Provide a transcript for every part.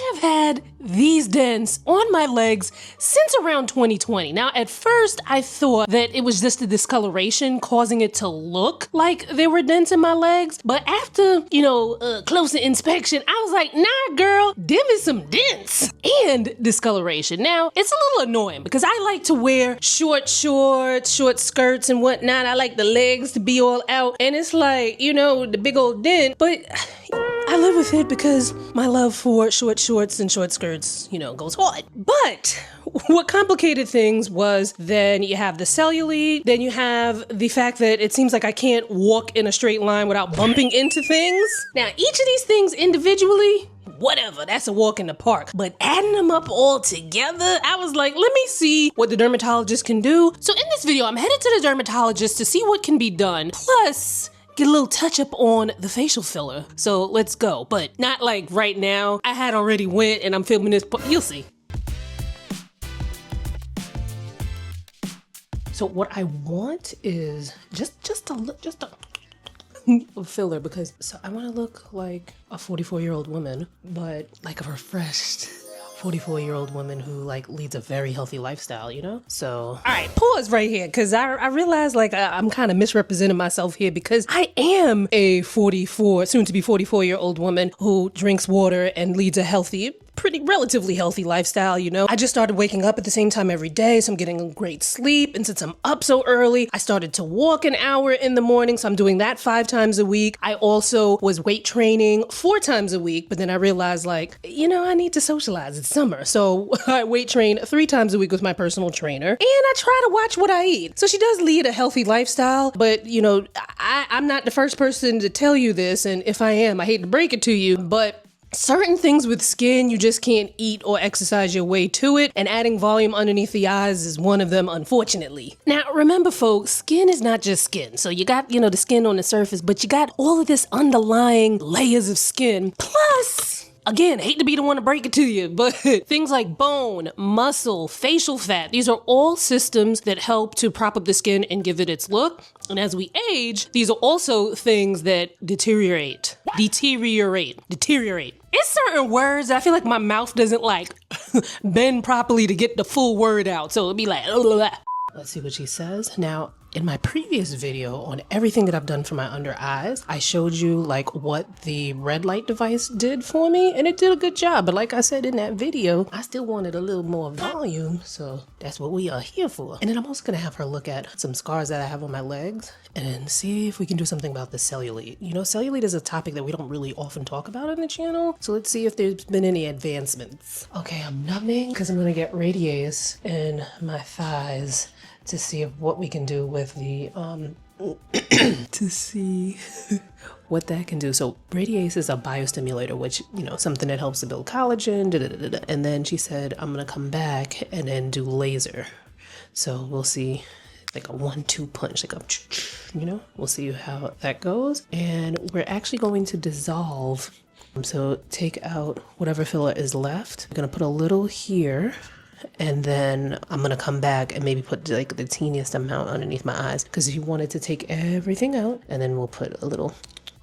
I have had these dents on my legs since around 2020. Now, at first, I thought that it was just the discoloration causing it to look like there were dents in my legs. But after, closer inspection, I was like, nah, girl, them is some dents and discoloration. Now, it's a little annoying because I like to wear short shorts, short skirts and whatnot. I like the legs to be all out. And it's like, the big old dent. But I live with it because my love for short shorts and short skirts, goes hard. But what complicated things was then you have the cellulite, then you have the fact that it seems like I can't walk in a straight line without bumping into things. Now, each of these things individually, whatever, that's a walk in the park. But adding them up all together, I was like, let me see what the dermatologist can do. So in this video, I'm headed to the dermatologist to see what can be done. Plus, get a little touch up on the facial filler. So let's go, but not like right now. I had already went and I'm filming this, but you'll see. So what I want is just a filler because I want to look like a 44-year-old woman, but like a refreshed 44-year-old woman who leads a very healthy lifestyle, So, all right, pause right here because I realize I'm kind of misrepresenting myself here because I am a soon to be 44-year-old woman who drinks water and leads a healthy, relatively healthy lifestyle, I just started waking up at the same time every day, so I'm getting great sleep. And since I'm up so early, I started to walk an hour in the morning, so I'm doing that 5 times a week. I also was weight training 4 times a week, but then I realized I need to socialize. It's summer. So I weight train 3 times a week with my personal trainer, and I try to watch what I eat. So she does lead a healthy lifestyle, but I'm not the first person to tell you this, and if I am, I hate to break it to you, but certain things with skin, you just can't eat or exercise your way to it, and adding volume underneath the eyes is one of them, unfortunately. Now, remember, folks, skin is not just skin. So you got, the skin on the surface, but you got all of this underlying layers of skin. Plus, again, hate to be the one to break it to you, but things like bone, muscle, facial fat, these are all systems that help to prop up the skin and give it its look. And as we age, these are also things that deteriorate. It's certain words that I feel like my mouth doesn't bend properly to get the full word out. So it'll be like, let's see what she says. Now, in my previous video on everything that I've done for my under eyes, I showed you what the red light device did for me, and it did a good job. But like I said in that video, I still wanted a little more volume, so that's what we are here for. And then I'm also gonna have her look at some scars that I have on my legs and see if we can do something about the cellulite. Cellulite is a topic that we don't really often talk about on the channel, so let's see if there's been any advancements. Okay, I'm numbing because I'm gonna get RADIESSE in my thighs to see what we can do with the, to see what that can do. So RADIESSE is a biostimulator, which, something that helps to build collagen, And then she said, I'm gonna come back and then do laser. So we'll see, a 1-2 punch, we'll see how that goes. And we're actually going to dissolve. So take out whatever filler is left. I'm gonna put a little here. And then I'm gonna come back and maybe put the teeniest amount underneath my eyes because you wanted to take everything out, and then we'll put a little.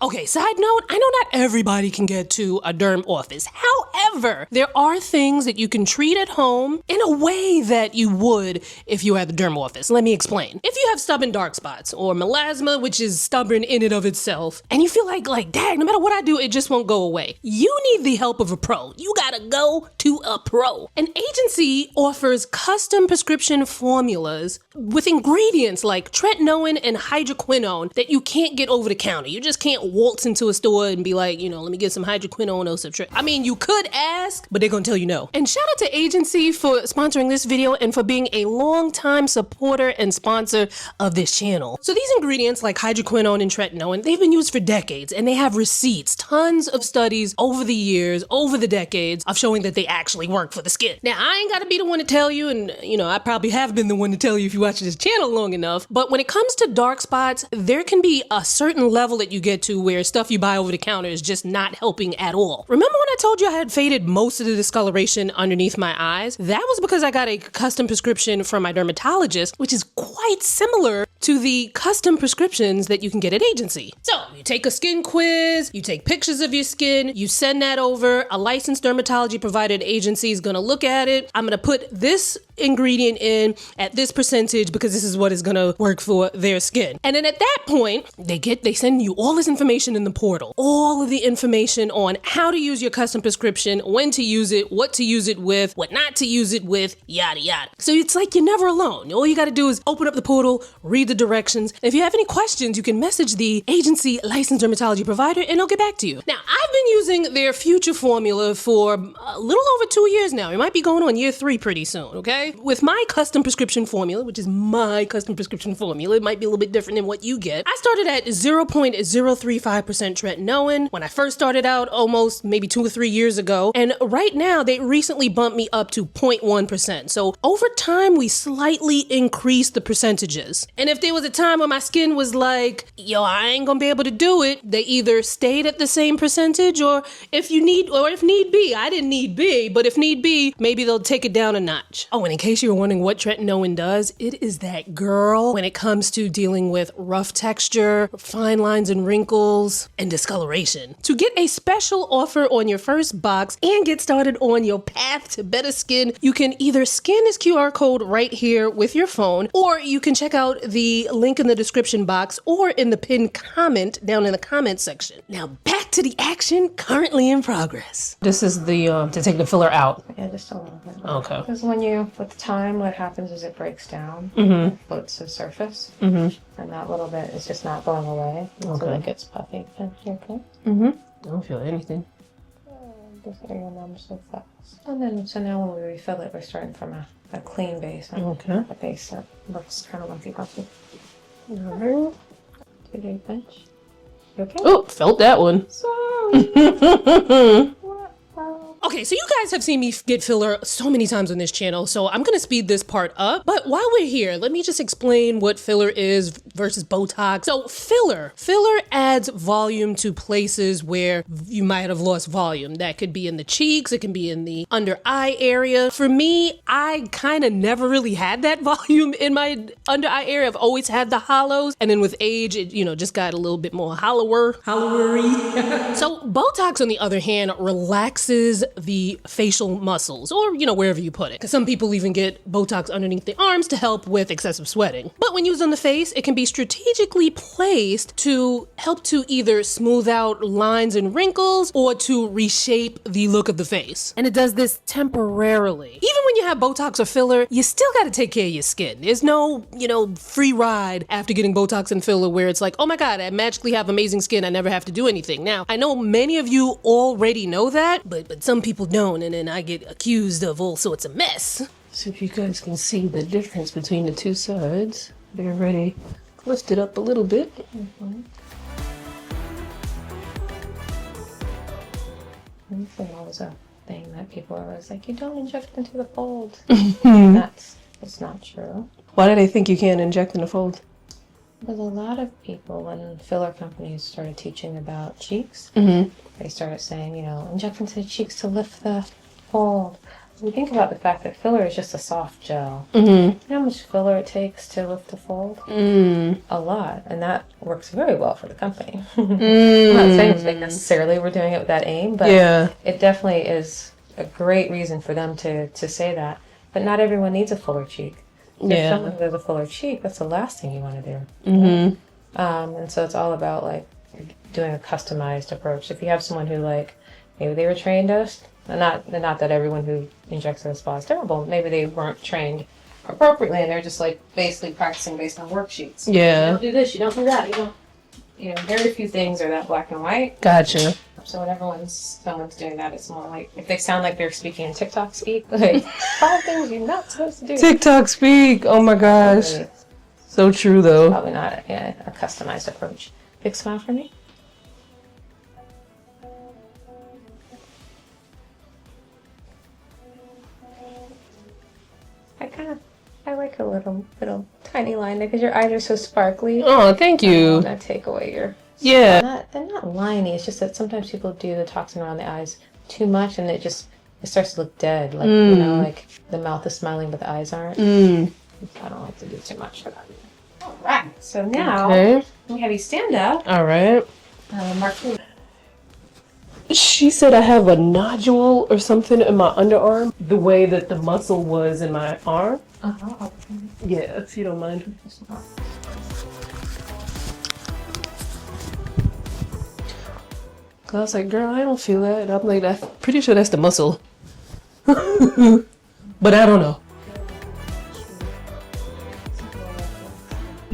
Okay, side note, I know not everybody can get to a derm office. However, there are things that you can treat at home in a way that you would if you had the derm office. Let me explain. If you have stubborn dark spots or melasma, which is stubborn in and of itself, and you feel like, dang, no matter what I do, it just won't go away. You need the help of a pro. You gotta go to a pro. An agency offers custom prescription formulas with ingredients like tretinoin and hydroquinone that you can't get over the counter. You just can't waltz into a store and be like, let me get some hydroquinone or some I mean, you could ask, but they're gonna tell you no. And shout out to Agency for sponsoring this video and for being a long-time supporter and sponsor of this channel. So these ingredients like hydroquinone and tretinoin, they've been used for decades, and they have receipts, tons of studies over the years, over the decades of showing that they actually work for the skin. Now, I ain't gotta be the one to tell you, and I probably have been the one to tell you if you watch this channel long enough, but when it comes to dark spots, there can be a certain level that you get to where stuff you buy over the counter is just not helping at all. Remember when I told you I had faded most of the discoloration underneath my eyes? That was because I got a custom prescription from my dermatologist, which is quite similar to the custom prescriptions that you can get at agency. So you take a skin quiz, you take pictures of your skin, you send that over, a licensed dermatology provided agency is gonna look at it. I'm gonna put this ingredient in at this percentage because this is what is gonna work for their skin. And then at that point, they send you all this information in the portal. All of the information on how to use your custom prescription, when to use it, what to use it with, what not to use it with, yada yada. So it's like you're never alone. All you gotta do is open up the portal, read the directions. If you have any questions, you can message the agency licensed dermatology provider and they'll get back to you. Now, I've been using their Future formula for a little over 2 years now. It might be going on year 3 pretty soon, okay? With my custom prescription formula, which is my custom prescription formula, it might be a little bit different than what you get. I started at 0.035% tretinoin when I first started out almost maybe 2 or 3 years ago. And right now, they recently bumped me up to 0.1%. So over time, we slightly increased the percentages. And if there was a time when my skin was like, yo, I ain't gonna be able to do it, they either stayed at the same percentage or if need be, I didn't need be, but if need be, maybe they'll take it down a notch. Oh, and in case you were wondering what tretinoin does, it is that girl when it comes to dealing with rough texture, fine lines and wrinkles, and discoloration. To get a special offer on your first box and get started on your path to better skin, you can either scan this QR code right here with your phone, or you can check out the link in the description box or in the pinned comment down in the comment section. Now back to the action currently in progress. This is the, to take the filler out. Yeah, just a little bit. Okay. Because with time, what happens is it breaks down, floats to the surface, and that little bit is just not going away. Okay. So it gets puffy. And you're okay? I don't feel anything. Just area numbs so fast. And then, so now when we refill it, we're starting from a clean base. Okay. A base that looks kind of lumpy puffy. Alright. 2-day bench. You okay? Oh, felt that one. Sorry. Okay, so you guys have seen me get filler so many times on this channel, so I'm gonna speed this part up. But while we're here, let me just explain what filler is versus Botox. So filler adds volume to places where you might have lost volume. That could be in the cheeks, it can be in the under eye area. For me, I kind of never really had that volume in my under eye area. I've always had the hollows, and then with age, it just got a little bit more hollowery. So Botox, on the other hand, relaxes the facial muscles, or wherever you put it, because some people even get Botox underneath the arms to help with excessive sweating. But when used on the face, it can be strategically placed to help to either smooth out lines and wrinkles or to reshape the look of the face. And it does this temporarily. Even when you have Botox or filler, you still got to take care of your skin. There's no free ride after getting Botox and filler where it's like, oh my god, I magically have amazing skin, I never have to do anything. Now, I know many of you already know that, but some people don't, and then I get accused of all sorts of mess. So if you guys can see the difference between the two sides, they're already lifted up a little bit. This is always a thing that people are always like, you don't inject into the fold. It's not true. Why do they think you can't inject in the fold? There's a lot of people, when filler companies started teaching about cheeks, they started saying, inject into the cheeks to lift the fold. We think about the fact that filler is just a soft gel. You know how much filler it takes to lift the fold? A lot. And that works very well for the company. I'm not saying it's like necessarily we're doing it with that aim, but it definitely is a great reason for them to say that. But not everyone needs a fuller cheek. If someone has a fuller cheek, that's the last thing you want to do. And so it's all about like doing a customized approach. If you have someone who maybe they were trained as, and not that everyone who injects in a spa is terrible. Maybe they weren't trained appropriately and they're just basically practicing based on worksheets. Yeah. You don't do this, you don't do that, very few things are that black and white. Gotcha. So whenever someone's doing that, it's more like, if they sound like they're speaking in TikTok speak, 5 things you're not supposed to do. TikTok speak, oh my gosh. So true though. Probably not a customized approach. Big smile for me. I like a little tiny line there because your eyes are so sparkly. Oh, thank you. I don't want to take away your... Yeah. They're not liney. It's just that sometimes people do the toxin around the eyes too much, and it starts to look dead. Like the mouth is smiling, but the eyes aren't. I don't like to do too much for that. All Right. So now we have you stand up. All right. Mark. She said I have a nodule or something in my underarm, the way that the muscle was in my arm. Yeah, if you don't mind. I was like, girl, I don't feel that. And I'm like, I'm pretty sure that's the muscle. But I don't know.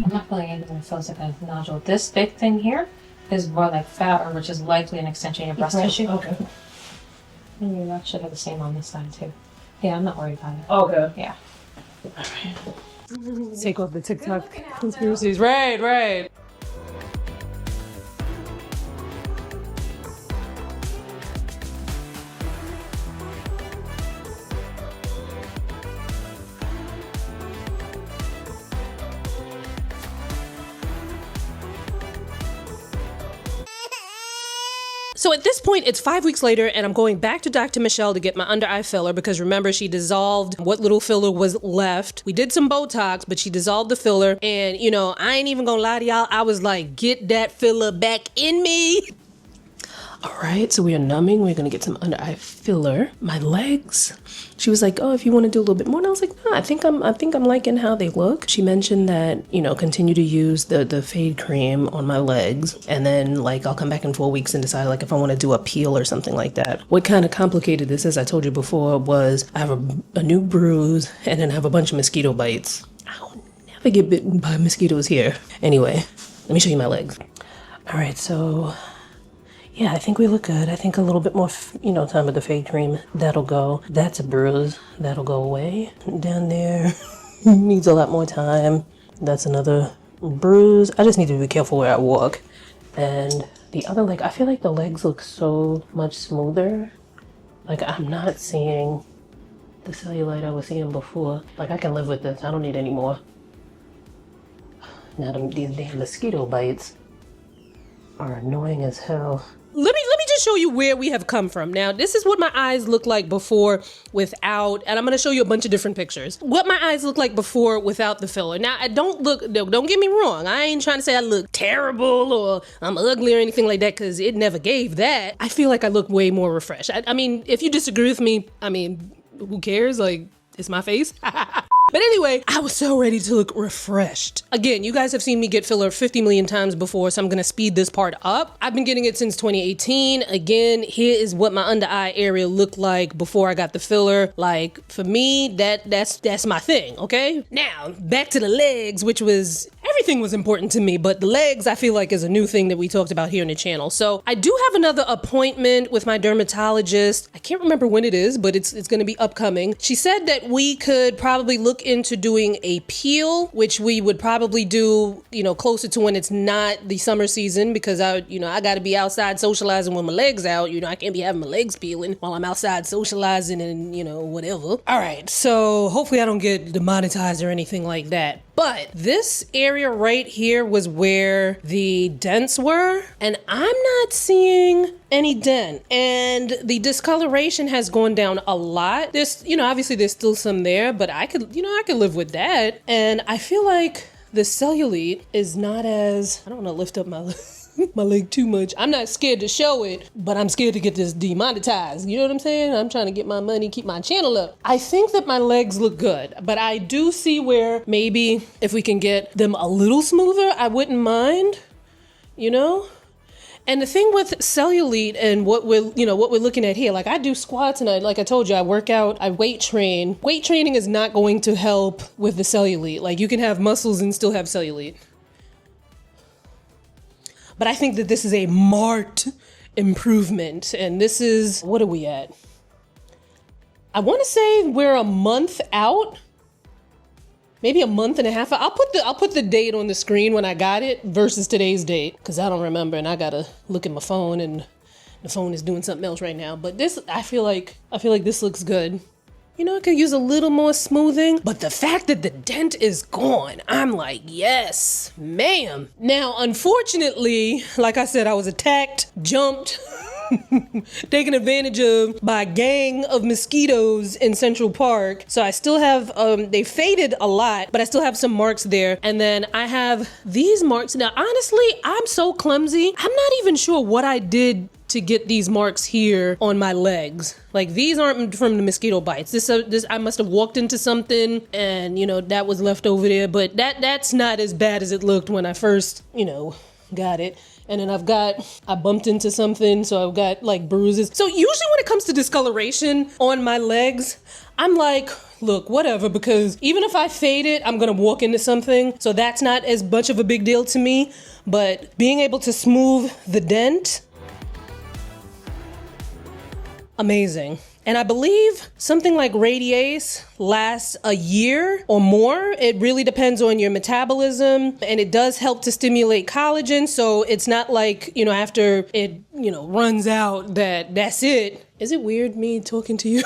I'm not feeling anything that feels like a nodule. This big thing here is more like fat, or which is likely an extension of breast tissue. Okay. And you actually have the same on this side too. Yeah, I'm not worried about it. Okay. Yeah. All right. Take off the TikTok conspiracies. Right. So at this point, it's 5 weeks later, and I'm going back to Dr. Michelle to get my under eye filler because remember, she dissolved what little filler was left. We did some Botox, but she dissolved the filler. And, you know, I ain't even gonna lie to y'all. I was like, get that filler back in me. All right, so we are numbing. We're gonna get some under eye filler. My legs. She was like, "Oh, if you want to do a little bit more," and I was like, "No, I think I'm liking how they look." She mentioned that, you know, continue to use the fade cream on my legs, and then like I'll come back in 4 weeks and decide like if I want to do a peel or something like that. What kind of complicated this, as I told you before, was I have a new bruise and then I have a bunch of mosquito bites. I'll never get bitten by mosquitoes here. Anyway, let me show you my legs. All right, so. Yeah, I think we look good. I think a little bit more, you know, time with the fade cream. That'll go. That's a bruise. That'll go away. Down there needs a lot more time. That's another bruise. I just need to be careful where I walk. And the other leg, I feel like the legs look so much smoother. Like I'm not seeing the cellulite I was seeing before. Like I can live with this. I don't need any more. Now these damn mosquito bites are annoying as hell. Let me just show you where we have come from. Now, this is what my eyes look like before without, and I'm gonna show you a bunch of different pictures. What my eyes look like before without the filler. Now, don't get me wrong. I ain't trying to say I look terrible or I'm ugly or anything like that, because it never gave that. I feel like I look way more refreshed. I mean, if you disagree with me, I mean, who cares? Like, it's my face. But anyway, I was so ready to look refreshed. Again, you guys have seen me get filler 50 million times before, so I'm gonna speed this part up. I've been getting it since 2018. Again, here is what my under eye area looked like before I got the filler. Like, for me, that's my thing, okay? Now, back to the legs, which was, everything was important to me, but the legs I feel like is a new thing that we talked about here on the channel. So I do have another appointment with my dermatologist. I can't remember when it is, but it's gonna be upcoming. She said that we could probably look into doing a peel, which we would probably do, you know, closer to when it's not the summer season, because I got to be outside socializing with my legs out. You know, I can't be having my legs peeling while I'm outside socializing and, you know, whatever. All right, so hopefully I don't get demonetized or anything like that. But this area right here was where the dents were, and I'm not seeing any dent. And the discoloration has gone down a lot. There's, you know, obviously there's still some there, but I could live with that. And I feel like the cellulite is not as, I don't want to lift up my my leg too much. I'm not scared to show it, but I'm scared to get this demonetized. You know what I'm saying? I'm trying to get my money, keep my channel up. I think that my legs look good, but I do see where maybe if we can get them a little smoother, I wouldn't mind, you know? And the thing with cellulite and what we're looking at here, like I do squats and like I told you, I work out, I weight train. Weight training is not going to help with the cellulite. Like you can have muscles and still have cellulite. But I think that this is a marked improvement. And this is, what are we at? I want to say we're a month out. Maybe a month and a half. I'll put the date on the screen when I got it versus today's date, because I don't remember and I gotta look at my phone and the phone is doing something else right now. But this, I feel like this looks good. You know, I could use a little more smoothing, but the fact that the dent is gone, I'm like, yes, ma'am. Now, unfortunately, like I said, I was attacked, jumped, taken advantage of by a gang of mosquitoes in Central Park. So I still have, they faded a lot, but I still have some marks there. And then I have these marks. Now, honestly, I'm so clumsy. I'm not even sure what I did to get these marks here on my legs. Like, these aren't from the mosquito bites. This I must have walked into something and, you know, that was left over there. But that's not as bad as it looked when I first, you know, got it. And then I bumped into something, so I've got like bruises. So usually when it comes to discoloration on my legs, I'm like, look, whatever, because even if I fade it, I'm gonna walk into something. So that's not as much of a big deal to me. But being able to smooth the dent, amazing. And I believe something like RADIESSE lasts a year or more. It really depends on your metabolism, and it does help to stimulate collagen. So it's not like, you know, after it, you know, runs out that's it. Is it weird me talking to you?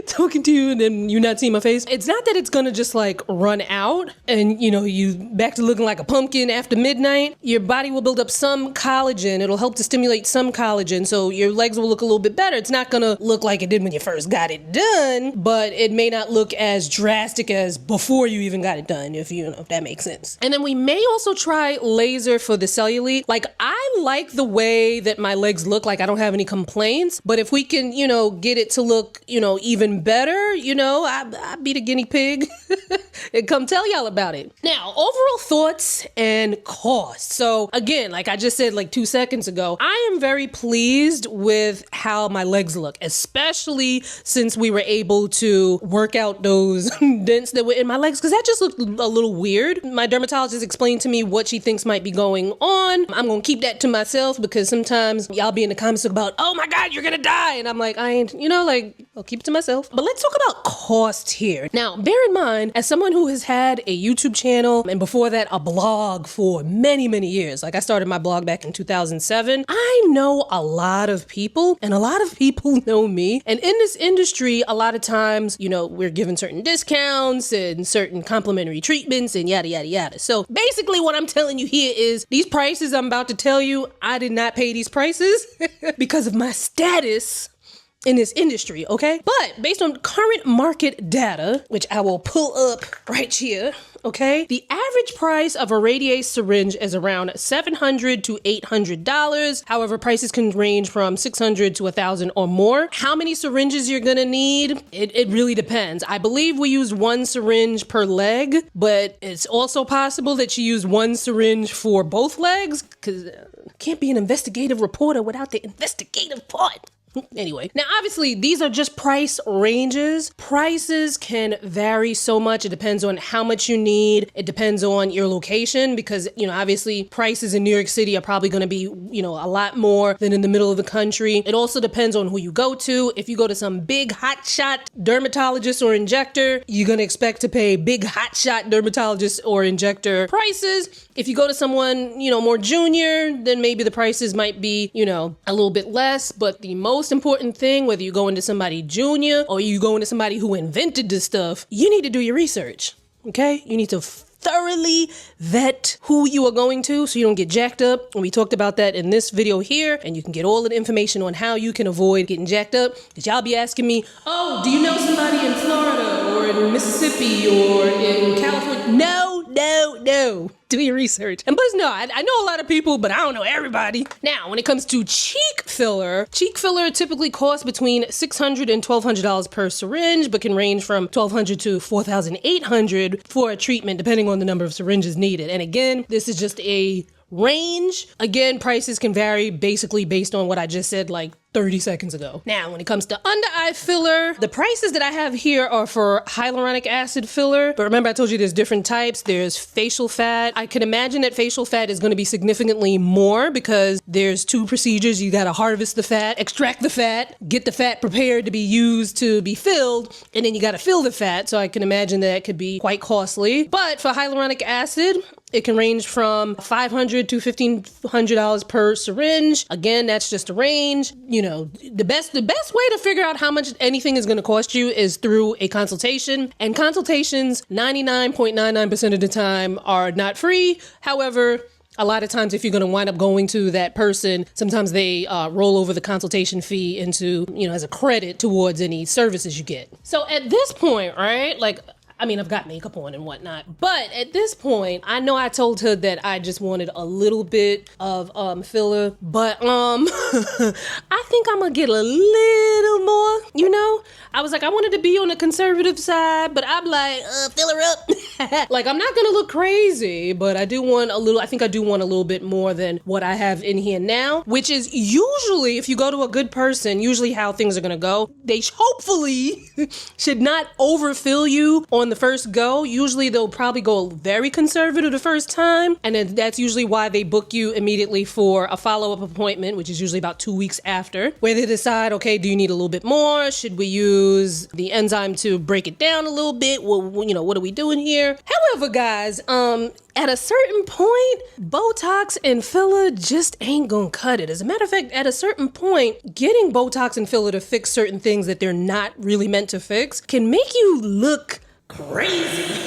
Talking to you and then you not seeing my face? It's not that it's gonna just like run out and, you know, you back to looking like a pumpkin after midnight. Your body will build up some collagen. It'll help to stimulate some collagen, so your legs will look a little bit better. It's not gonna look like it did when you first got it done, but it may not look as drastic as before you even got it done, if that makes sense. And then we may also try laser for the cellulite. Like, I like the way that my legs look. Like, I don't have any complaints, but if we can, you know, get it to look, you know, even better, you know, I'd be the guinea pig and come tell y'all about it. Now, overall thoughts and costs. So again, like I just said like 2 seconds ago, I am very pleased with how my legs look, especially since we were able to work out those dents that were in my legs, because that just looked a little weird. My dermatologist explained to me what she thinks might be going on. I'm gonna keep that to myself, because sometimes y'all be in the comments about, oh my God, you're gonna die. And I'm like, I ain't, you know, like, I'll keep it to myself. But let's talk about cost here. Now, bear in mind, as someone who has had a YouTube channel and before that a blog for many, many years, like I started my blog back in 2007, I know a lot of people and a lot of people know me. And in this industry, a lot of times, you know, we're given certain discounts and certain complimentary treatments and yada, yada, yada. So basically what I'm telling you here is these prices I'm about to tell you, I did not pay these prices because of my status in this industry, okay? But based on current market data, which I will pull up right here, okay? The average price of a RADIESSE syringe is around $700 to $800. However, prices can range from $600 to $1,000 or more. How many syringes you're gonna need? It really depends. I believe we use one syringe per leg, but it's also possible that you use one syringe for both legs, because can't be an investigative reporter without the investigative part. Anyway, now obviously these are just price ranges. Prices can vary so much. It depends on how much you need. It depends on your location, because, you know, obviously prices in New York City are probably going to be, you know, a lot more than in the middle of the country. It also depends on who you go to. If you go to some big hotshot dermatologist or injector, you're going to expect to pay big hotshot dermatologist or injector prices. If you go to someone, you know, more junior, then maybe the prices might be, you know, a little bit less. But the most important thing, whether you go into somebody junior or you go into somebody who invented this stuff, you need to do your research, okay? You need to thoroughly vet who you are going to so you don't get jacked up. And we talked about that in this video here, and you can get all of the information on how you can avoid getting jacked up. Because y'all be asking me, oh, do you know somebody in Florida or in Mississippi or in California? No. Do your research. And plus, no, I know a lot of people, but I don't know everybody. Now, when it comes to cheek filler typically costs between $600 and $1,200 per syringe, but can range from $1,200 to $4,800 for a treatment, depending on the number of syringes needed. And again, this is just a range. Again, prices can vary basically based on what I just said like 30 seconds ago. Now, when it comes to under eye filler, the prices that I have here are for hyaluronic acid filler. But remember, I told you there's different types. There's facial fat. I can imagine that facial fat is going to be significantly more because there's 2 procedures. You got to harvest the fat, extract the fat, get the fat prepared to be used to be filled, and then you got to fill the fat. So I can imagine that could be quite costly. But for hyaluronic acid, it can range from $500 to $1,500 per syringe. Again, that's just a range. You know, the best way to figure out how much anything is going to cost you is through a consultation. And consultations, 99.99% of the time, are not free. However, A lot of times, if you're going to wind up going to that person, sometimes they roll over the consultation fee into, as a credit towards any services you get. So at this point, right, like, I mean, I've got makeup on and whatnot, but at this point, I know I told her that I just wanted a little bit of filler, but I think I'm gonna get a little more, I was like, I wanted to be on the conservative side, but I'm like, filler up. Like, I'm not gonna look crazy, but I think I do want a little bit more than what I have in here now, which is usually, if you go to a good person, usually how things are gonna go. They hopefully should not overfill you on the first go. Usually they'll probably go very conservative the first time, and then that's usually why they book you immediately for a follow-up appointment, which is usually about 2 weeks after, where they decide, okay, do you need a little bit more? Should we use the enzyme to break it down a little bit? Well, what are we doing here? However, guys, at a certain point, Botox and filler just ain't gonna cut it. As a matter of fact, at a certain point, getting Botox and filler to fix certain things that they're not really meant to fix can make you look crazy.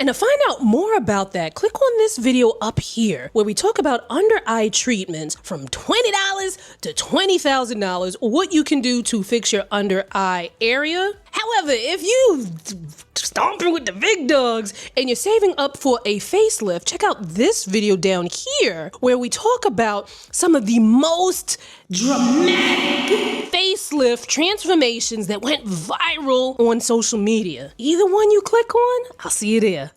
And to find out more about that, click on this video up here where we talk about under eye treatments from $20 to $20,000, what you can do to fix your under eye area. However, if you stomping with the big dogs and you're saving up for a facelift, check out this video down here where we talk about some of the most dramatic facelift transformations that went viral on social media. Either one you click on, I'll see you there.